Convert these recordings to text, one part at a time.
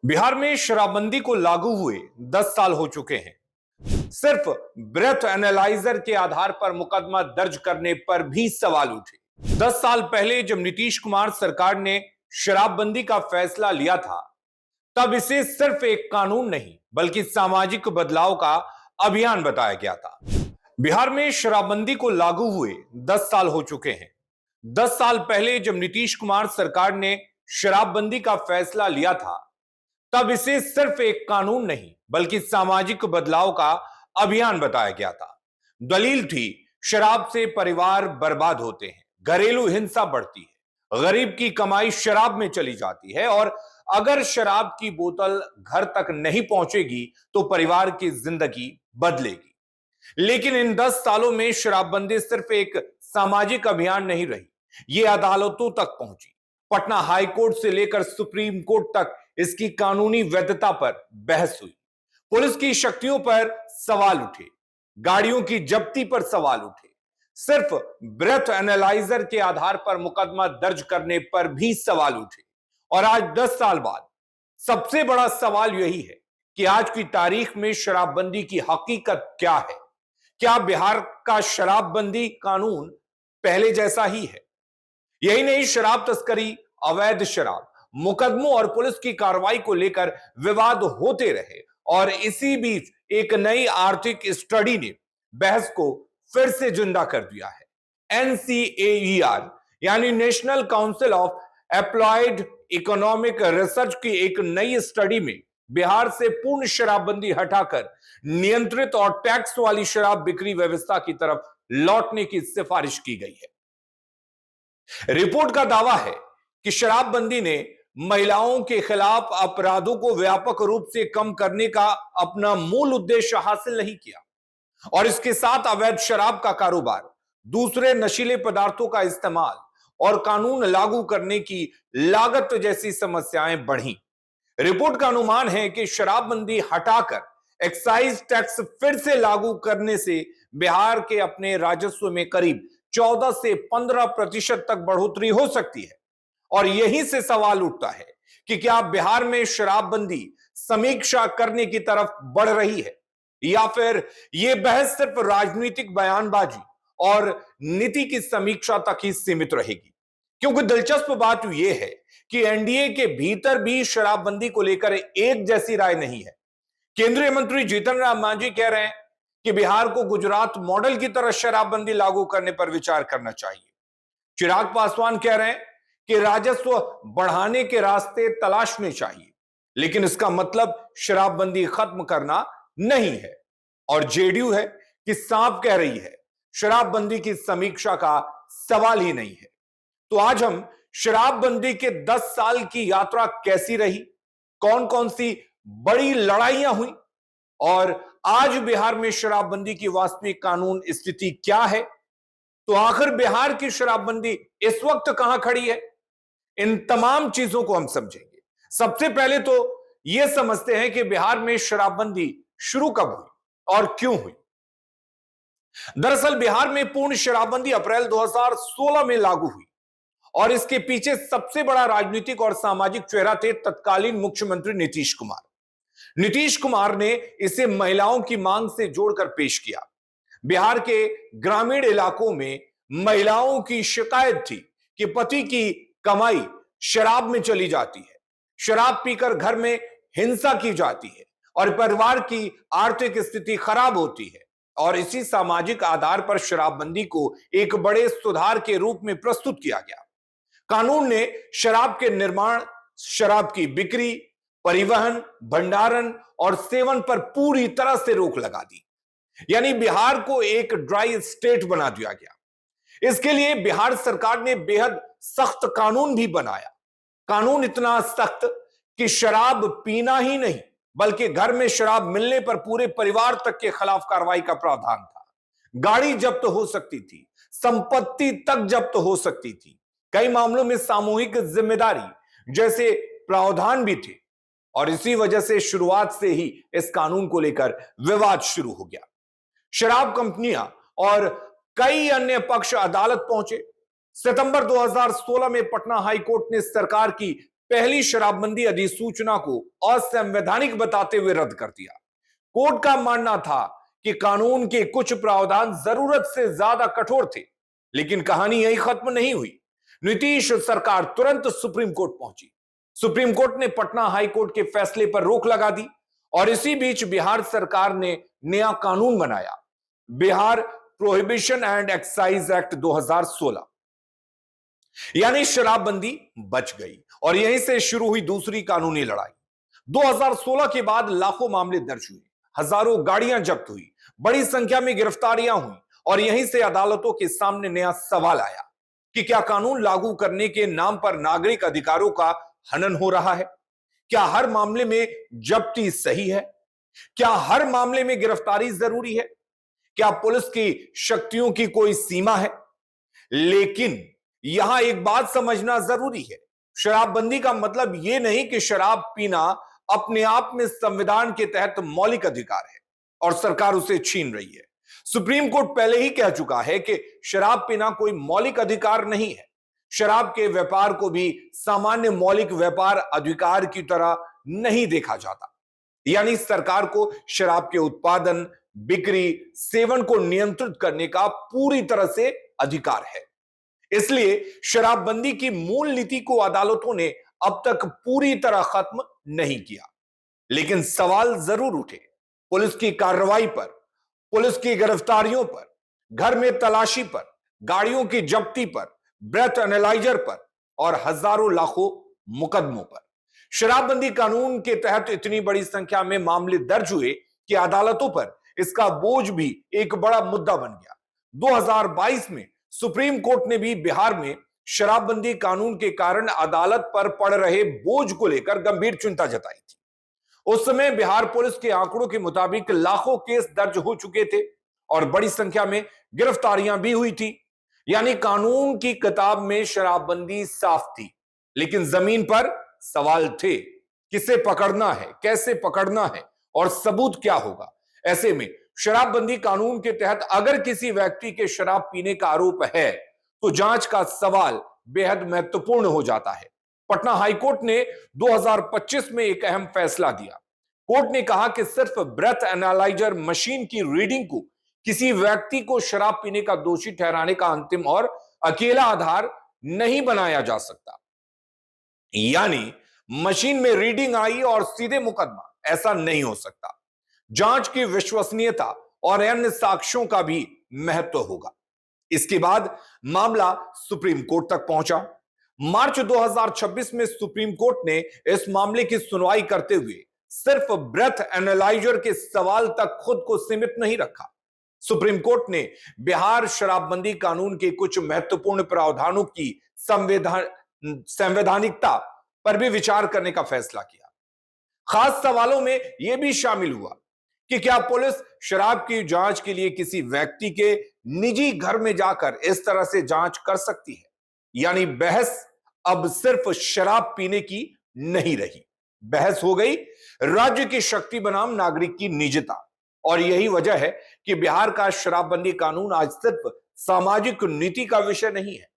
बिहार में शराबबंदी को लागू हुए 10 साल हो चुके हैं। सिर्फ ब्रेथ एनालाइजर के आधार पर मुकदमा दर्ज करने पर भी सवाल उठे। 10 साल पहले जब नीतीश कुमार सरकार ने शराबबंदी का फैसला लिया था, तब इसे सिर्फ एक कानून नहीं बल्कि सामाजिक बदलाव का अभियान बताया गया था। बिहार में शराबबंदी को लागू हुए 10 साल हो चुके हैं। 10 साल पहले जब नीतीश कुमार सरकार ने शराबबंदी का फैसला लिया था, तब इसे सिर्फ एक कानून नहीं बल्कि सामाजिक बदलाव का अभियान बताया गया था। दलील थी, शराब से परिवार बर्बाद होते हैं, घरेलू हिंसा बढ़ती है, गरीब की कमाई शराब में चली जाती है और अगर शराब की बोतल घर तक नहीं पहुंचेगी तो परिवार की जिंदगी बदलेगी। लेकिन इन 10 सालों में शराबबंदी सिर्फ एक सामाजिक अभियान नहीं रही, यह अदालतों तक पहुंची। पटना हाई कोर्ट से लेकर सुप्रीम कोर्ट तक इसकी कानूनी वैधता पर बहस हुई। पुलिस की शक्तियों पर सवाल उठे, गाड़ियों की जब्ती पर सवाल उठे, सिर्फ ब्रेथ एनालाइजर के आधार पर मुकदमा दर्ज करने पर भी सवाल उठे। और आज 10 साल बाद सबसे बड़ा सवाल यही है कि आज की तारीख में शराबबंदी की हकीकत क्या है। क्या बिहार का शराबबंदी कानून पहले जैसा ही है? यही नहीं, शराब तस्करी, अवैध शराब, मुकदमों और पुलिस की कार्रवाई को लेकर विवाद होते रहे और इसी बीच एक नई आर्थिक स्टडी ने बहस को फिर से जिंदा कर दिया है। एनसीएईआर यानी national council of applied economic research की एक नई स्टडी में बिहार से पूर्ण शराबबंदी हटाकर नियंत्रित और टैक्स वाली शराब बिक्री व्यवस्था की तरफ लौटने की सिफारिश की गई है। रिपोर्ट का दावा है कि शराबबंदी ने महिलाओं के खिलाफ अपराधों को व्यापक रूप से कम करने का अपना मूल उद्देश्य हासिल नहीं किया और इसके साथ अवैध शराब का कारोबार, दूसरे नशीले पदार्थों का इस्तेमाल और कानून लागू करने की लागत जैसी समस्याएं बढ़ी। रिपोर्ट का अनुमान है कि शराबबंदी हटाकर एक्साइज टैक्स फिर से लागू करने से बिहार के अपने राजस्व में करीब 14 से 15% तक बढ़ोतरी हो सकती है। और यहीं से सवाल उठता है कि क्या बिहार में शराबबंदी समीक्षा करने की तरफ बढ़ रही है या फिर यह बहस सिर्फ राजनीतिक बयानबाजी और नीति की समीक्षा तक ही सीमित रहेगी। क्योंकि दिलचस्प बात यह है कि एनडीए के भीतर भी शराबबंदी को लेकर एक जैसी राय नहीं है। केंद्रीय मंत्री जीतन राम मांझी कह रहे हैं कि बिहार को गुजरात मॉडल की तरह शराबबंदी लागू करने पर विचार करना चाहिए। चिराग पासवान कह रहे हैं कि राजस्व बढ़ाने के रास्ते तलाशने चाहिए, लेकिन इसका मतलब शराबबंदी खत्म करना नहीं है। और जेडीयू है कि साफ कह रही है, शराबबंदी की समीक्षा का सवाल ही नहीं है। तो आज हम शराबबंदी के 10 साल की यात्रा कैसी रही, कौन कौन सी बड़ी लड़ाइयां हुई और आज बिहार में शराबबंदी की वास्तविक कानून स्थिति क्या है, तो आखिर बिहार की शराबबंदी इस वक्त कहां खड़ी है, इन तमाम चीजों को हम समझेंगे। सबसे पहले तो यह समझते हैं कि बिहार में शराबबंदी शुरू कब हुई और क्यों हुई। दरअसल बिहार में पूर्ण शराबबंदी अप्रैल 2016 में लागू हुई और इसके पीछे सबसे बड़ा राजनीतिक और सामाजिक चेहरा थे तत्कालीन मुख्यमंत्री नीतीश कुमार। नीतीश कुमार ने इसे महिलाओं की मांग से जोड़कर पेश किया। बिहार के ग्रामीण इलाकों में महिलाओं की शिकायत थी कि पति की कमाई शराब में चली जाती है, शराब पीकर घर में हिंसा की जाती है और परिवार की आर्थिक स्थिति खराब होती है। और इसी सामाजिक आधार पर शराबबंदी को एक बड़े सुधार के रूप में प्रस्तुत किया गया। कानून ने शराब के निर्माण, शराब की बिक्री, परिवहन, भंडारण और सेवन पर पूरी तरह से रोक लगा दी। यानी बिहार को एक ड्राई स्टेट बना दिया गया। इसके लिए बिहार सरकार ने बेहद सख्त कानून भी बनाया। कानून इतना सख्त कि शराब पीना ही नहीं बल्कि घर में शराब मिलने पर पूरे परिवार तक के खिलाफ कार्रवाई का प्रावधान था। गाड़ी जब्त हो सकती थी, संपत्ति तक जब्त हो सकती थी, कई मामलों में सामूहिक जिम्मेदारी जैसे प्रावधान भी थे। और इसी वजह से शुरुआत से ही इस कानून को लेकर विवाद शुरू हो गया। शराब कंपनियां और कई अन्य पक्ष अदालत पहुंचे। सितंबर 2016 में पटना हाई कोर्ट ने सरकार की पहली शराबबंदी अधिसूचना को असंवैधानिक बताते हुए रद्द कर दिया। कोर्ट का मानना था कि कानून के कुछ प्रावधान जरूरत से ज्यादा कठोर थे, लेकिन कहानी यही खत्म नहीं हुई। नीतीश सरकार तुरंत सुप्रीम कोर्ट पहुंची। सुप्रीम कोर्ट ने पटना हाई कोर्ट के फैसले पर रोक लगा दी और इसी बीच बिहार सरकार ने नया कानून बनाया, Bihar prohibition and excise act 2016। यानी शराबबंदी बच गई और यहीं से शुरू हुई दूसरी कानूनी लड़ाई। 2016 के बाद लाखों मामले दर्ज हुए, हजारों गाड़ियां जब्त हुई, बड़ी संख्या में गिरफ्तारियां हुई और यहीं से अदालतों के सामने नया सवाल आया कि क्या कानून लागू करने के नाम पर नागरिक अधिकारों का हनन हो रहा है? क्या हर मामले में जब्ती सही है? क्या हर मामले में गिरफ्तारी जरूरी है? क्या पुलिस की शक्तियों की कोई सीमा है? लेकिन यहां एक बात समझना जरूरी है, शराबबंदी का मतलब यह नहीं कि शराब पीना अपने आप में संविधान के तहत मौलिक अधिकार है और सरकार उसे छीन रही है। सुप्रीम कोर्ट पहले ही कह चुका है कि शराब पीना कोई मौलिक अधिकार नहीं है। शराब के व्यापार को भी सामान्य मौलिक व्यापार अधिकार की तरह नहीं देखा जाता। यानी सरकार को शराब के उत्पादन, बिक्री, सेवन को नियंत्रित करने का पूरी तरह से अधिकार है। इसलिए शराबबंदी की मूल नीति को अदालतों ने अब तक पूरी तरह खत्म नहीं किया, लेकिन सवाल जरूर उठे। पुलिस की कार्रवाई पर, पुलिस की गिरफ्तारियों पर, घर में तलाशी पर, गाड़ियों की जब्ती पर, ब्रेथ एनालाइजर पर और हजारों लाखों मुकदमों पर। शराबबंदी कानून के तहत इतनी बड़ी संख्या में मामले दर्ज हुए कि अदालतों पर इसका बोझ भी एक बड़ा मुद्दा बन गया। 2022 में सुप्रीम कोर्ट ने भी बिहार में शराबबंदी कानून के कारण अदालत पर पड़ रहे बोझ को लेकर गंभीर चिंता जताई थी। उस समय बिहार पुलिस के आंकड़ों के मुताबिक लाखों केस दर्ज हो चुके थे और बड़ी संख्या में गिरफ्तारियां भी हुई थी। यानी कानून की किताब में शराबबंदी साफ थी, लेकिन जमीन पर सवाल थे। किसे पकड़ना है, कैसे पकड़ना है और सबूत क्या होगा? ऐसे में शराबबंदी कानून के तहत अगर किसी व्यक्ति के शराब पीने का आरोप है तो जांच का सवाल बेहद महत्वपूर्ण हो जाता है। पटना हाईकोर्ट ने 2025 में एक अहम फैसला दिया। कोर्ट ने कहा कि सिर्फ ब्रेथ एनालाइजर मशीन की रीडिंग को किसी व्यक्ति को शराब पीने का दोषी ठहराने का अंतिम और अकेला आधार नहीं बनाया जा सकता। यानी मशीन में रीडिंग आई और सीधे मुकदमा, ऐसा नहीं हो सकता। जांच की विश्वसनीयता और अन्य साक्ष्यों का भी महत्व होगा। इसके बाद मामला सुप्रीम कोर्ट तक पहुंचा। मार्च 2026 में सुप्रीम कोर्ट ने इस मामले की सुनवाई करते हुए सिर्फ ब्रेथ एनालाइजर के सवाल तक खुद को सीमित नहीं रखा। सुप्रीम कोर्ट ने बिहार शराबबंदी कानून के कुछ महत्वपूर्ण प्रावधानों की संवैधानिकता पर भी विचार करने का फैसला किया। खास सवालों में यह भी शामिल हुआ कि क्या पुलिस शराब की जांच के लिए किसी व्यक्ति के निजी घर में जाकर इस तरह से जांच कर सकती है? यानी बहस अब सिर्फ शराब पीने की नहीं रही, बहस हो गई राज्य की शक्ति बनाम नागरिक की निजता। और यही वजह है कि बिहार का शराबबंदी कानून आज सिर्फ सामाजिक नीति का विषय नहीं है,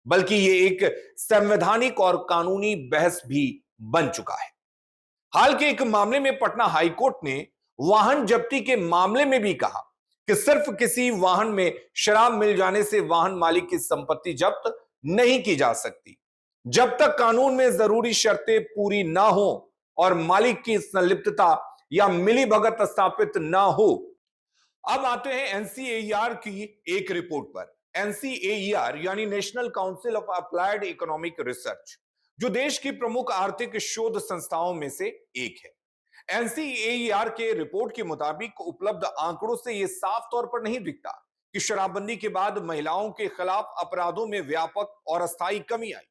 बल्कि यह एक संवैधानिक और कानूनी बहस भी बन चुका है। हाल के एक मामले में पटना हाईकोर्ट ने वाहन जब्ती के मामले में भी कहा कि सिर्फ किसी वाहन में शराब मिल जाने से वाहन मालिक की संपत्ति जब्त नहीं की जा सकती, जब तक कानून में जरूरी शर्तें पूरी ना हो और मालिक की संलिप्तता या मिलीभगत स्थापित ना हो। अब आते हैं एनसीएईआर की एक रिपोर्ट पर। एनसीएईआर यानी national council of applied economic research, जो देश की प्रमुख आर्थिक शोध संस्थाओं में से एक है। एनसीएईआर के रिपोर्ट के मुताबिक उपलब्ध आंकड़ों से यह साफ तौर पर नहीं दिखता कि शराबबंदी के बाद महिलाओं के खिलाफ अपराधों में व्यापक और अस्थायी कमी आई।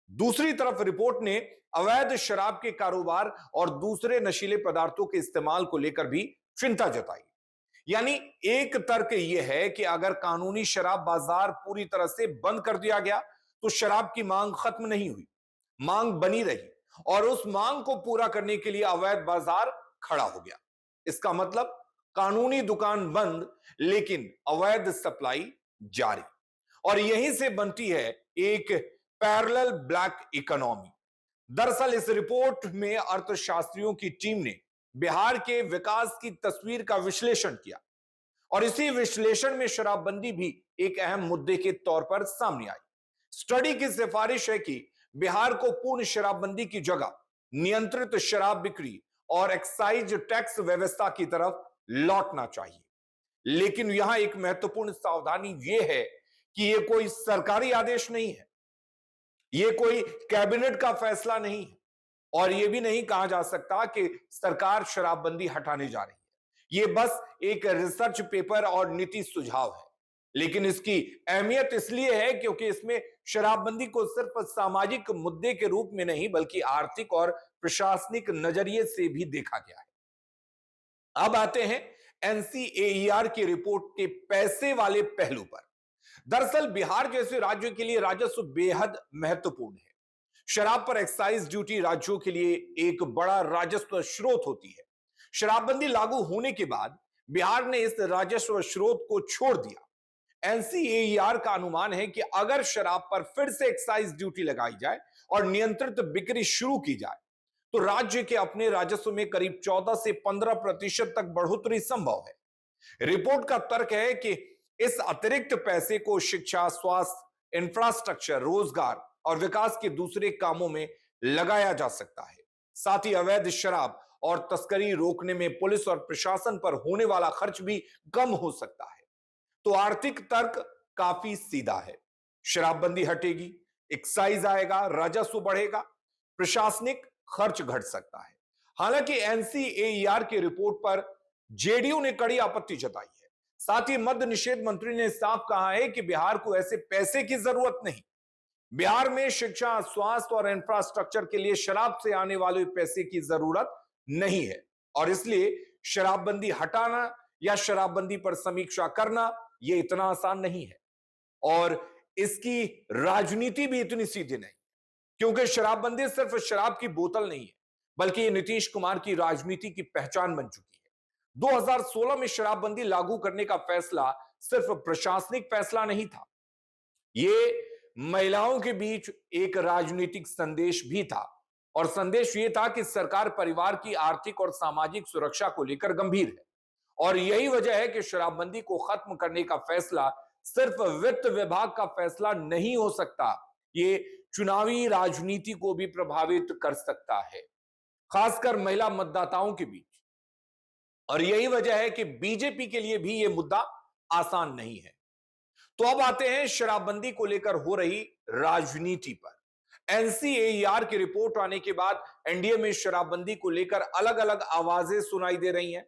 दूसरी तरफ रिपोर्ट ने अवैध शराब के कारोबार और दूसरे नशीले पदार्थों के इस्तेमाल को लेकर भी चिंता जताई। यानी एक तर्क यह है कि अगर कानूनी शराब बाजार पूरी तरह से बंद कर दिया गया तो शराब की मांग खत्म नहीं हुई, मांग बनी रही और उस मांग को पूरा करने के लिए अवैध बाजार खड़ा हो गया। इसका मतलब कानूनी दुकान बंद लेकिन अवैध सप्लाई जारी। और यहीं से बनती है एक पैरेलल ब्लैक इकोनॉमी। दरअसल इस रिपोर्ट में अर्थशास्त्रियों की टीम ने बिहार के विकास की तस्वीर का विश्लेषण किया और इसी विश्लेषण में शराबबंदी भी एक अहम मुद्दे के तौर पर सामने आई। स्टडी की सिफारिश है कि बिहार को पूर्ण शराबबंदी की जगह नियंत्रित शराब बिक्री और एक्साइज टैक्स व्यवस्था की तरफ लौटना चाहिए। लेकिन यहां एक महत्वपूर्ण सावधानी यह है कि यह कोई सरकारी आदेश नहीं है, यह कोई कैबिनेट का फैसला नहीं है और यह भी नहीं कहा जा सकता कि सरकार शराबबंदी हटाने जा रही है। यह बस एक रिसर्च पेपर और नीति सुझाव है। लेकिन इसकी अहमियत इसलिए है क्योंकि इसमें शराबबंदी को सिर्फ सामाजिक मुद्दे के रूप में नहीं बल्कि आर्थिक और प्रशासनिक नजरिए से भी देखा गया है। अब आते हैं एनसीएईआर की रिपोर्ट के पैसे वाले पहलू पर। दरअसल बिहार जैसे राज्य के लिए राजस्व बेहद महत्वपूर्ण है। शराब पर एक्साइज ड्यूटी राज्यों के लिए एक बड़ा राजस्व स्रोत होती है। शराबबंदी लागू होने के बाद बिहार ने इस राजस्व स्रोत को छोड़ दिया। एनसीएईआर का अनुमान है कि अगर शराब पर फिर से एक्साइज ड्यूटी लगाई जाए और नियंत्रित बिक्री शुरू की जाए तो राज्य के अपने राजस्व में करीब 14 से 15% तक बढ़ोतरी संभव है। रिपोर्ट का तर्क है कि इस अतिरिक्त पैसे को शिक्षा, स्वास्थ्य, इंफ्रास्ट्रक्चर, रोजगार और विकास के दूसरे कामों में लगाया जा सकता है। साथ ही अवैध शराब और तस्करी रोकने में पुलिस और प्रशासन पर होने वाला खर्च भी कम हो सकता है। तो आर्थिक तर्क काफी सीधा है। शराबबंदी हटेगी, एक्साइज आएगा, राजस्व बढ़ेगा, प्रशासनिक खर्च घट सकता है। हालांकि एनसीएईआर की रिपोर्ट पर जेडीयू ने कड़ी आपत्ति जताई है। साथ ही मद्य निषेध मंत्री ने साफ कहा है कि बिहार को ऐसे पैसे की जरूरत नहीं। बिहार में शिक्षा, स्वास्थ्य और इंफ्रास्ट्रक्चर के लिए शराब से आने वाले पैसे की जरूरत नहीं है और इसलिए शराबबंदी हटाना या शराबबंदी पर समीक्षा करना यह इतना आसान नहीं है और इसकी राजनीति भी इतनी सीधी नहीं, क्योंकि शराबबंदी सिर्फ शराब की बोतल नहीं है बल्कि ये नीतीश कुमार की राजनीति की पहचान बन चुकी है। 2016 में शराबबंदी लागू करने का फैसला सिर्फ प्रशासनिक फैसला नहीं था, ये महिलाओं के बीच एक राजनीतिक संदेश भी था और संदेश ये था कि सरकार परिवार की आर्थिक और सामाजिक सुरक्षा को लेकर गंभीर है और यही वजह है कि शराबबंदी को खत्म करने का फैसला सिर्फ वित्त विभाग का फैसला नहीं हो सकता, ये चुनावी राजनीति को भी प्रभावित कर सकता है, खासकर महिला मतदाताओं के बीच। और यही वजह है कि बीजेपी के लिए भी यह मुद्दा आसान नहीं है। तो अब आते हैं शराबबंदी को लेकर हो रही राजनीति पर। एनसीएईआर की रिपोर्ट आने के बाद एनडीए में शराबबंदी को लेकर अलग अलग आवाजें सुनाई दे रही हैं।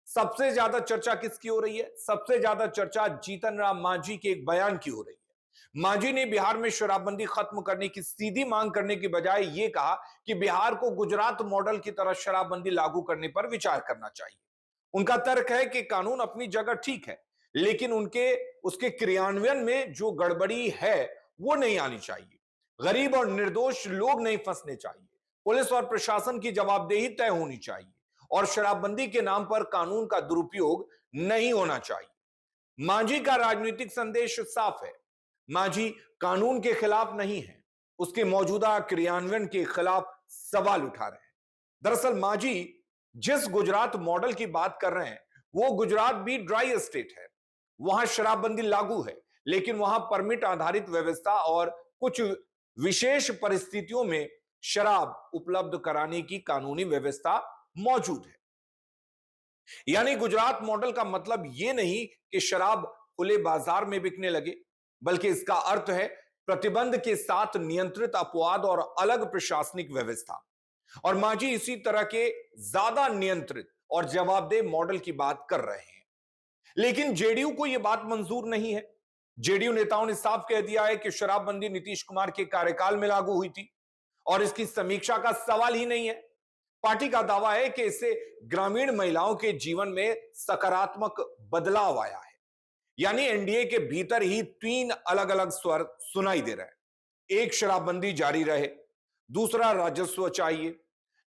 सबसे ज्यादा चर्चा किसकी हो रही है? सबसे ज्यादा चर्चा जीतन राम मांझी के एक बयान की हो रही है। मांझी ने बिहार में शराबबंदी खत्म करने की सीधी मांग करने की बजाय यह कहा कि बिहार को गुजरात मॉडल की तरह शराबबंदी लागू करने पर विचार करना चाहिए। उनका तर्क है कि कानून अपनी जगह ठीक है, लेकिन उसके क्रियान्वयन में जो गड़बड़ी है वो नहीं आनी चाहिए। गरीब और निर्दोष लोग नहीं फंसने चाहिए। पुलिस और प्रशासन की जवाबदेही तय होनी चाहिए और शराबबंदी के नाम पर कानून का दुरुपयोग नहीं होना चाहिए। मांझी का राजनीतिक संदेश साफ है। मांझी कानून के खिलाफ नहीं है, उसके मौजूदा क्रियान्वयन के खिलाफ सवाल उठा रहे हैं। दरअसल मांझी जिस गुजरात मॉडल की बात कर रहे हैं वो गुजरात भी ड्राई स्टेट है। वहां शराबबंदी लागू है, लेकिन वहां परमिट आधारित व्यवस्था और कुछ विशेष परिस्थितियों में शराब उपलब्ध कराने की कानूनी व्यवस्था मौजूद है। यानी गुजरात मॉडल का मतलब यह नहीं कि शराब खुले बाजार में बिकने लगे, बल्कि इसका अर्थ है प्रतिबंध के साथ नियंत्रित अपवाद और अलग प्रशासनिक व्यवस्था। और मांझी इसी तरह के ज्यादा नियंत्रित और जवाबदेह मॉडल की बात कर रहे हैं। लेकिन जेडीयू को यह बात मंजूर नहीं है। जेडीयू नेताओं ने साफ कह दिया है कि शराबबंदी नीतीश कुमार के कार्यकाल में लागू हुई थी और इसकी समीक्षा का सवाल ही नहीं है। पार्टी का दावा है कि इससे ग्रामीण महिलाओं के जीवन में सकारात्मक बदलाव आया है। यानी एनडीए के भीतर ही तीन अलग अलग स्वर सुनाई दे रहे हैं। एक, शराबबंदी जारी रहे। दूसरा, राजस्व चाहिए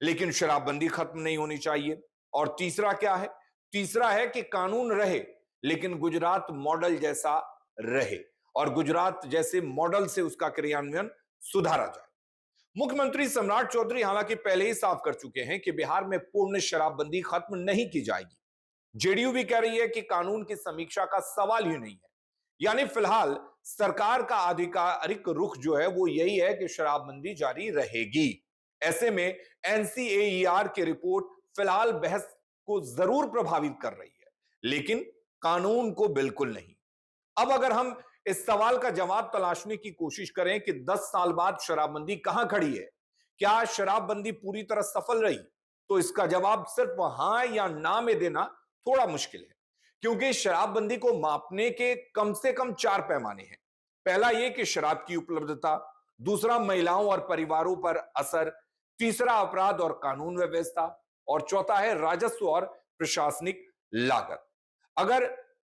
लेकिन शराबबंदी खत्म नहीं होनी चाहिए। और तीसरा क्या है? तीसरा है कि कानून रहे लेकिन गुजरात मॉडल जैसा रहे और गुजरात जैसे मॉडल से उसका क्रियान्वयन सुधारा जाए। मुख्यमंत्री सम्राट चौधरी हालांकि पहले ही साफ कर चुके हैं कि बिहार में पूर्ण शराबबंदी खत्म नहीं की जाएगी। जेडीयू भी कह रही है कि कानून की समीक्षा का सवाल ही नहीं है। यानी फिलहाल सरकार का आधिकारिक रुख जो है वो यही है कि शराबबंदी जारी रहेगी। ऐसे में एनसीएईआर की रिपोर्ट फिलहाल बहस को जरूर प्रभावित कर रही है, लेकिन कानून को बिल्कुल नहीं। अब अगर हम इस सवाल का जवाब तलाशने की कोशिश करें कि 10 साल बाद शराबबंदी कहां खड़ी है, क्या शराबबंदी पूरी तरह सफल रही, तो इसका जवाब सिर्फ हां या ना में देना थोड़ा मुश्किल है, क्योंकि शराबबंदी को मापने के कम से कम 4 पैमाने हैं। पहला यह कि शराब की उपलब्धता, दूसरा महिलाओं और परिवारों पर असर, तीसरा अपराध और कानून व्यवस्था, और चौथा है राजस्व और प्रशासनिक लागत। अगर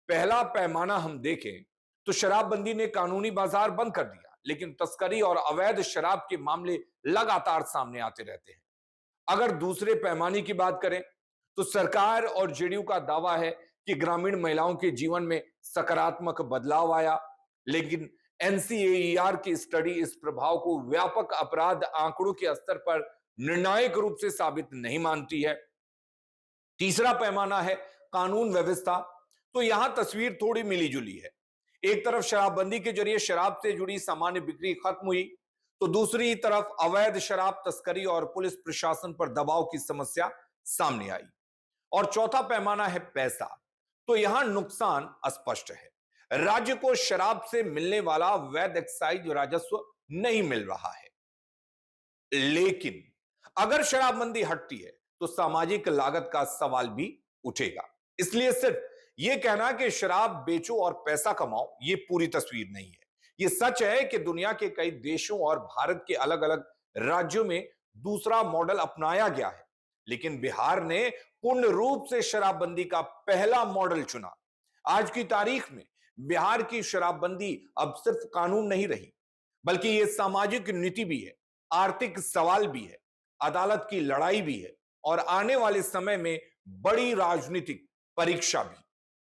पहला पैमाना हम देखें तो शराबबंदी ने कानूनी बाजार बंद कर दिया, लेकिन तस्करी और अवैध शराब के मामले लगातार सामने आते रहते हैं। अगर दूसरे पैमाने की बात करें तो सरकार और जेडीयू का दावा है कि ग्रामीण महिलाओं के जीवन में सकारात्मक बदलाव आया, लेकिन एनसीएईआर की स्टडी इस प्रभाव को व्यापक अपराध आंकड़ों के स्तर पर निर्णायक रूप से साबित नहीं मानती है। तीसरा पैमाना है कानून व्यवस्था, तो यहां तस्वीर थोड़ी मिली जुली है। एक तरफ शराबबंदी के जरिए शराब से जुड़ी सामान्य बिक्री खत्म हुई, तो दूसरी तरफ अवैध शराब तस्करी और पुलिस प्रशासन पर दबाव की समस्या सामने आई। और चौथा पैमाना है पैसा, तो यहां नुकसान स्पष्ट है। राज्य को शराब से मिलने वाला वैध एक्साइज राजस्व नहीं मिल रहा है, लेकिन अगर शराबबंदी हटती है तो सामाजिक लागत का सवाल भी उठेगा। इसलिए सिर्फ यह कहना कि शराब बेचो और पैसा कमाओ, यह पूरी तस्वीर नहीं है। यह सच है कि दुनिया के कई देशों और भारत के अलग अलग राज्यों में दूसरा मॉडल अपनाया गया है, लेकिन बिहार ने पूर्ण रूप से शराबबंदी का पहला मॉडल चुना। आज की तारीख में बिहार की शराबबंदी अब सिर्फ कानून नहीं रही, बल्कि यह सामाजिक नीति भी है, आर्थिक सवाल भी है, अदालत की लड़ाई भी है और आने वाले समय में बड़ी राजनीतिक परीक्षा भी।